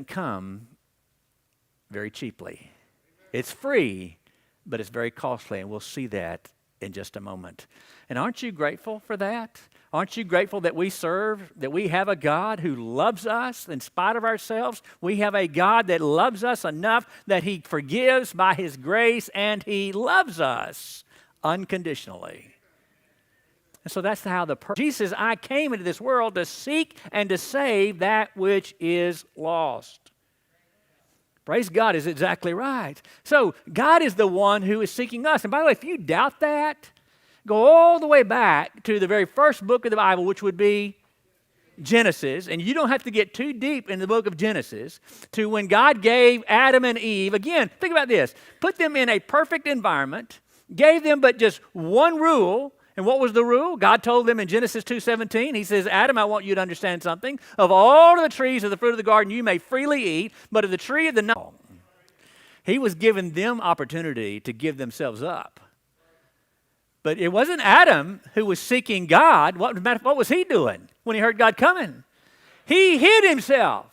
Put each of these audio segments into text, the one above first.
come very cheaply. It's free, but it's very costly, and we'll see that in just a moment. And aren't you grateful for that? Aren't you grateful that we serve, that we have a God who loves us in spite of ourselves? We have a God that loves us enough that He forgives by His grace, and He loves us unconditionally. And so that's how Jesus says, I came into this world to seek and to save that which is lost. Praise God is exactly right. So God is the one who is seeking us. And by the way, if you doubt that, go all the way back to the very first book of the Bible, which would be Genesis. And you don't have to get too deep in the book of Genesis to when God gave Adam and Eve. Again, think about this. Put them in a perfect environment, gave them but just one rule. And what was the rule? God told them in Genesis 2:17, He says, Adam, I want you to understand something. Of all of the trees of the fruit of the garden you may freely eat, but of the tree of the knowledge. He was giving them opportunity to give themselves up. But it wasn't Adam who was seeking God. What was he doing when he heard God coming? He hid himself.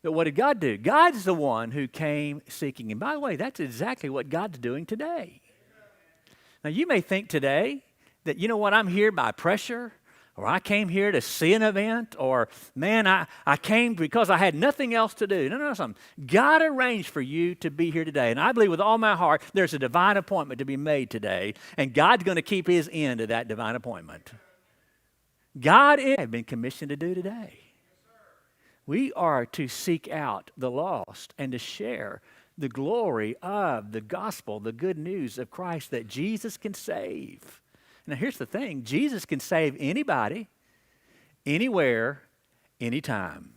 But what did God do? God's the one who came seeking Him. By the way, that's exactly what God's doing today. Now, you may think today that, you know what, I'm here by pressure, or I came here to see an event, or, man, I came because I had nothing else to do. No, something. God arranged for you to be here today, and I believe with all my heart there's a divine appointment to be made today, and God's going to keep His end of that divine appointment. God has been commissioned to do today. We are to seek out the lost and to share the glory of the gospel, the good news of Christ that Jesus can save. Now, here's the thing. Jesus can save anybody, anywhere, anytime.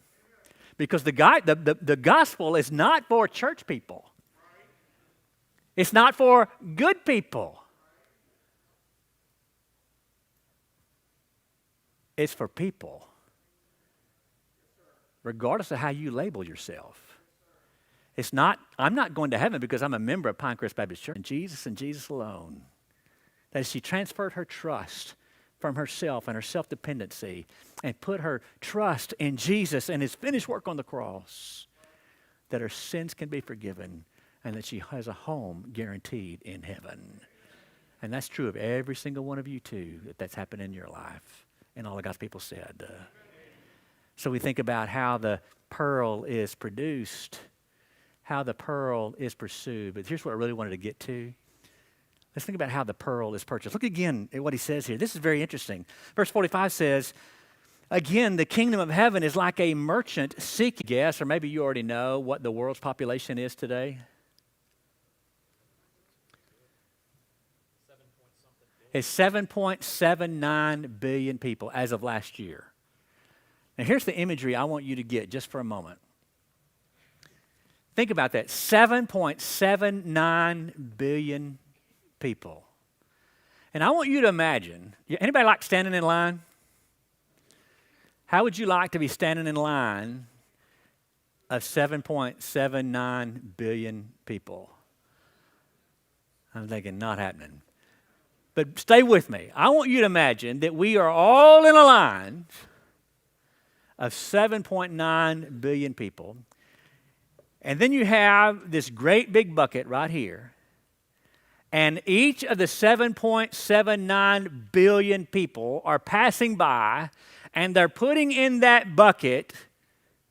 Because the gospel is not for church people. It's not for good people. It's for people, regardless of how you label yourself. I'm not going to heaven because I'm a member of Pinecrest Baptist Church. And Jesus alone. That is, she transferred her trust from herself and her self-dependency and put her trust in Jesus and His finished work on the cross, that her sins can be forgiven and that she has a home guaranteed in heaven. And that's true of every single one of you too, that's happened in your life. And all of God's people said. So we think about how the pearl is produced, how the pearl is pursued. But here's what I really wanted to get to. Let's think about how the pearl is purchased. Look again at what he says here. This is very interesting. Verse 45 says, again, the kingdom of heaven is like a merchant seeking. Guess, or maybe you already know what the world's population is today. It's 7.79 billion people as of last year. Now here's the imagery I want you to get just for a moment. Think about that. 7.79 billion people. And I want you to imagine, anybody like standing in line? How would you like to be standing in line of 7.79 billion people? I'm thinking, not happening. But stay with me. I want you to imagine that we are all in a line of 7.9 billion people. And then you have this great big bucket right here. And each of the 7.79 billion people are passing by, and they're putting in that bucket